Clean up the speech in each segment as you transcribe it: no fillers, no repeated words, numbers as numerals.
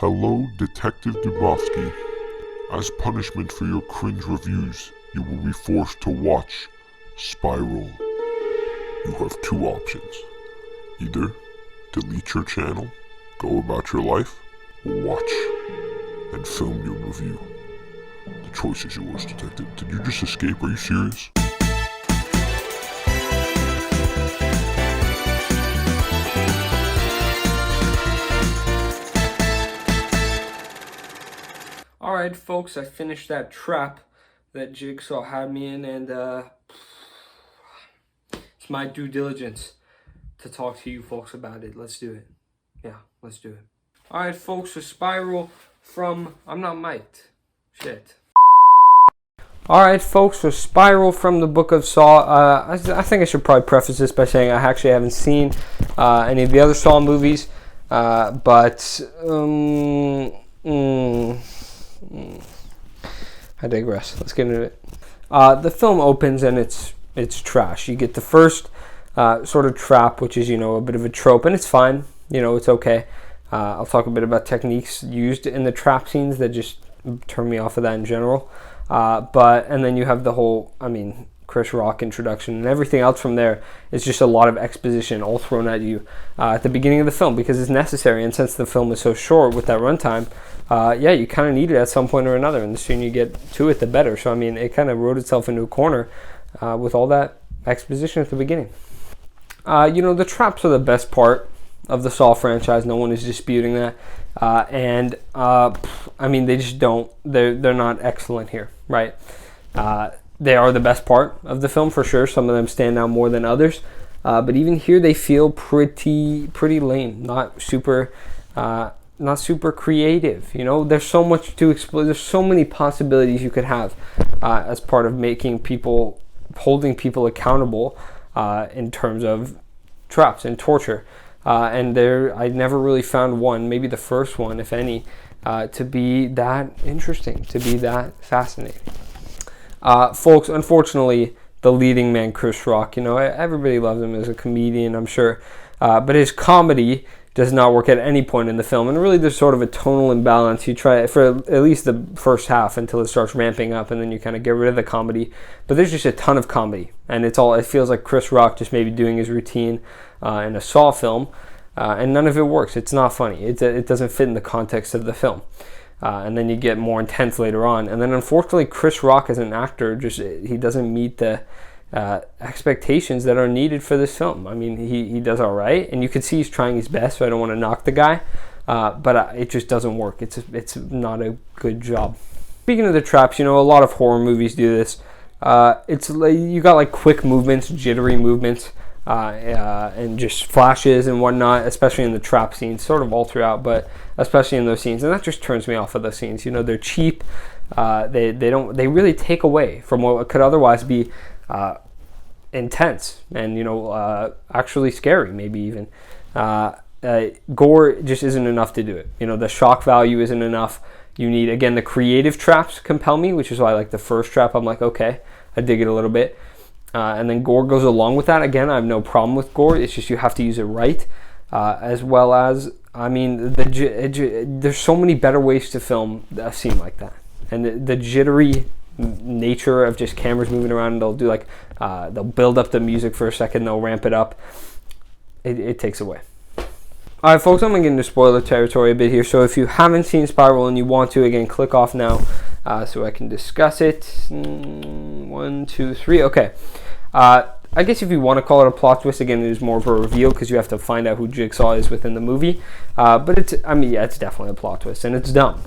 Hello, Detective Dubofsky. As punishment for your cringe reviews, you will be forced to watch Spiral. You have two options. Either delete your channel, go about your life, or watch and film your review. The choice is yours, Detective. Did you just escape? Are you serious? Alright folks, I finished that trap that Jigsaw had me in, and it's my due diligence to talk to you folks about it. Let's do it. Yeah, let's do it. Alright folks, so Spiral from... I'm not mic'd. Shit. Alright folks, so Spiral from the Book of Saw. I think I should probably preface this by saying I actually haven't seen any of the other Saw movies, but I digress. Let's get into it. The film opens and it's trash. You get the first sort of trap, which is, a bit of a trope, and it's fine. It's okay. I'll talk a bit about techniques used in the trap scenes that just turn me off of that in general. And then you have the whole, Chris Rock introduction, and everything else from there is just a lot of exposition all thrown at you at the beginning of the film because it's necessary. And since the film is so short with that runtime, you kind of need it at some point or another, and the sooner you get to it, the better. So it kind of wrote itself into a corner with all that exposition at the beginning. The traps are the best part of the Saw franchise. No one is disputing that. They just don't. They're not excellent here, right? They are the best part of the film for sure. Some of them stand out more than others, but even here they feel pretty lame. Not super creative. There's so much to explore. There's so many possibilities you could have as part of holding people accountable in terms of traps and torture. I never really found one, maybe the first one, if any, to be that interesting, to be that fascinating. Folks, unfortunately, the leading man, Chris Rock, everybody loves him as a comedian, I'm sure, but his comedy does not work at any point in the film, and really there's sort of a tonal imbalance. You try for at least the first half until it starts ramping up, and then you kind of get rid of the comedy, but there's just a ton of comedy, and it feels like Chris Rock just maybe doing his routine in a Saw film, and none of it works. It's not funny. It doesn't fit in the context of the film. And then you get more intense later on. And then unfortunately, Chris Rock as an actor, he doesn't meet the expectations that are needed for this film. He does all right, and you can see he's trying his best, so I don't want to knock the guy, but it just doesn't work. It's not a good job. Speaking of the traps, a lot of horror movies do this. You got like quick movements, jittery movements, and just flashes and whatnot, especially in the trap scenes, sort of all throughout, but especially in those scenes, and that just turns me off of those scenes. They're cheap. They really take away from what could otherwise be intense and actually scary, maybe even. Gore just isn't enough to do it. The shock value isn't enough. You need, again, the creative traps compel me, which is why I like the first trap. I'm like, okay, I dig it a little bit. And then gore goes along with that. Again, I have no problem with gore. It's just you have to use it right, as well as, there's so many better ways to film a scene like that. And the jittery nature of just cameras moving around, and they'll do they'll build up the music for a second, they'll ramp it up. It takes away. All right, folks, I'm going to get into spoiler territory a bit here. So if you haven't seen Spiral and you want to, again, click off now so I can discuss it. 1, 2, 3. Okay. I guess if you want to call it a plot twist, again, it is more of a reveal because you have to find out who Jigsaw is within the movie. But it's definitely a plot twist, and it's dumb.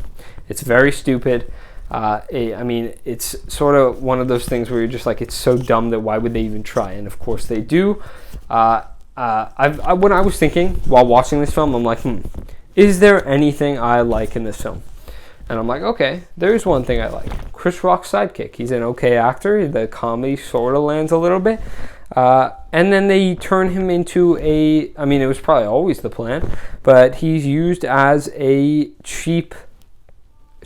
It's very stupid. It's sort of one of those things where you're just like, it's so dumb that why would they even try? And of course they do. When I was thinking while watching this film, I'm like, is there anything I like in this film? And I'm like, okay, there's one thing I like. Chris Rock's sidekick. He's an okay actor. The comedy sort of lands a little bit. And then they turn him into it was probably always the plan, but he's used as a cheap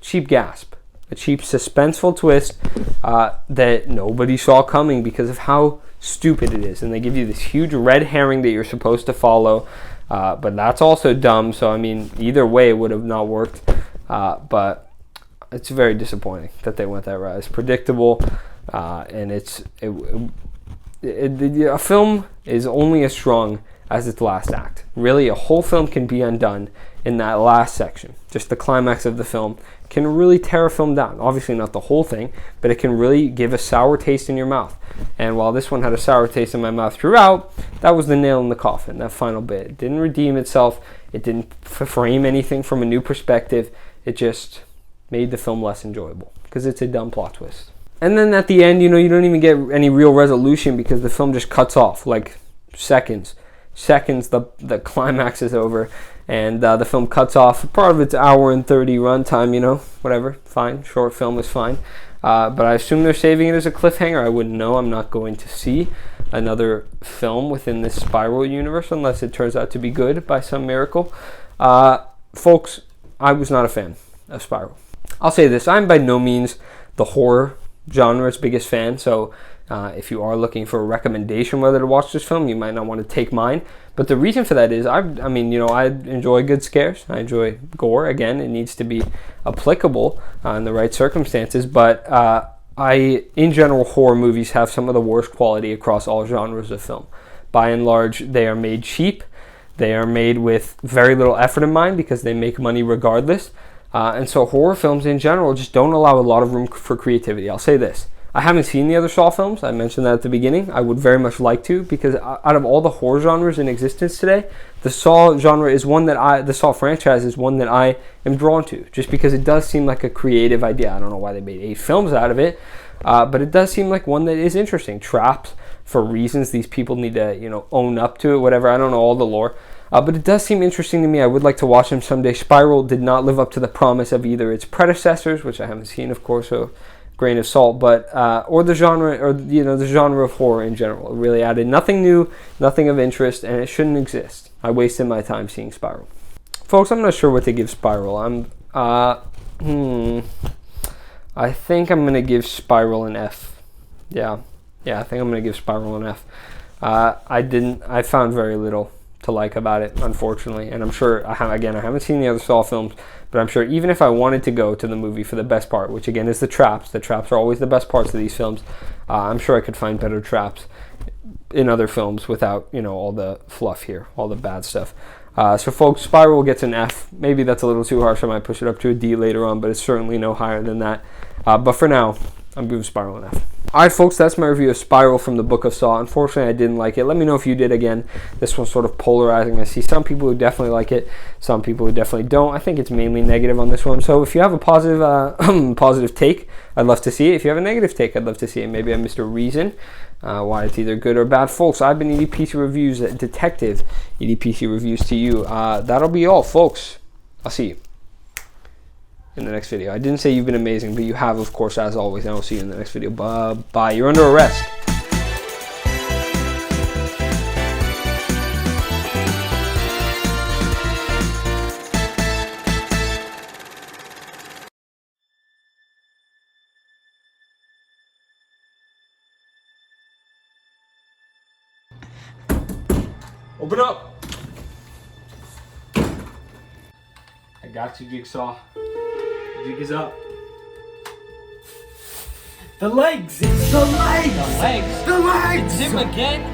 gasp. A cheap, suspenseful twist that nobody saw coming because of how stupid it is. And they give you this huge red herring that you're supposed to follow. But that's also dumb. So I mean, either way, it would have not worked. But it's very disappointing that they went that route. It's predictable, and a film is only as strong as its last act. Really, a whole film can be undone in that last section. Just the climax of the film can really tear a film down. Obviously not the whole thing, but it can really give a sour taste in your mouth. And while this one had a sour taste in my mouth throughout, that was the nail in the coffin, that final bit. It didn't redeem itself. It didn't frame anything from a new perspective. It just made the film less enjoyable because it's a dumb plot twist. And then at the end, you don't even get any real resolution because the film just cuts off like seconds. The climax is over, and the film cuts off part of its hour and 30 runtime. Whatever, fine, short film is fine. But I assume they're saving it as a cliffhanger. I wouldn't know. I'm not going to see another film within this Spiral universe unless it turns out to be good by some miracle. Folks, I was not a fan of Spiral. I'll say this: I'm by no means the horror genre's biggest fan, so if you are looking for a recommendation whether to watch this film, you might not want to take mine. But the reason for that is, I enjoy good scares. I enjoy gore. Again, it needs to be applicable in the right circumstances. But in general, horror movies have some of the worst quality across all genres of film. By and large, they are made cheap. They are made with very little effort in mind because they make money regardless. And so horror films in general just don't allow a lot of room for creativity. I'll say this: I haven't seen the other Saw films. I mentioned that at the beginning. I would very much like to, because out of all the horror genres in existence today, the Saw genre is one that the Saw franchise is one that I am drawn to, just because it does seem like a creative idea. I don't know why they made 8 films out of it, but it does seem like one that is interesting. Traps for reasons these people need to, own up to it, whatever. I don't know all the lore. But it does seem interesting to me. I would like to watch them someday. Spiral did not live up to the promise of either its predecessors, which I haven't seen, of course, so grain of salt, but or the genre, or the genre of horror in general. It really added nothing new, nothing of interest, and it shouldn't exist. I wasted my time seeing Spiral. Folks, I'm not sure what to give Spiral. I think I'm gonna give Spiral an F. Yeah, I think I'm gonna give Spiral an F. I found very little to like about it, unfortunately, and I'm sure I haven't seen the other Saw films, but I'm sure even if I wanted to go to the movie for the best part, which again is the traps are always the best parts of these films, I'm sure I could find better traps in other films without all the fluff here, all the bad stuff. So folks, Spiral gets an F. Maybe that's a little too harsh. I might push it up to a D later on, but it's certainly no higher than that. But for now, I'm giving Spiral an F. Alright folks, that's my review of Spiral from the Book of Saw. Unfortunately, I didn't like it. Let me know if you did. Again, this one's sort of polarizing. I see some people who definitely like it, some people who definitely don't. I think it's mainly negative on this one. So if you have a positive positive take, I'd love to see it. If you have a negative take, I'd love to see it. Maybe I missed a reason why it's either good or bad. Folks, I've been EDPC Reviews, Detective EDPC Reviews to you. That'll be all, folks. I'll see you in the next video. I didn't say you've been amazing, but you have, of course, as always, and I'll see you in the next video. Bye. You're under arrest. Open up. I got you, Jigsaw. Jig is up. The legs! It's the legs! The legs! The legs! It's him again!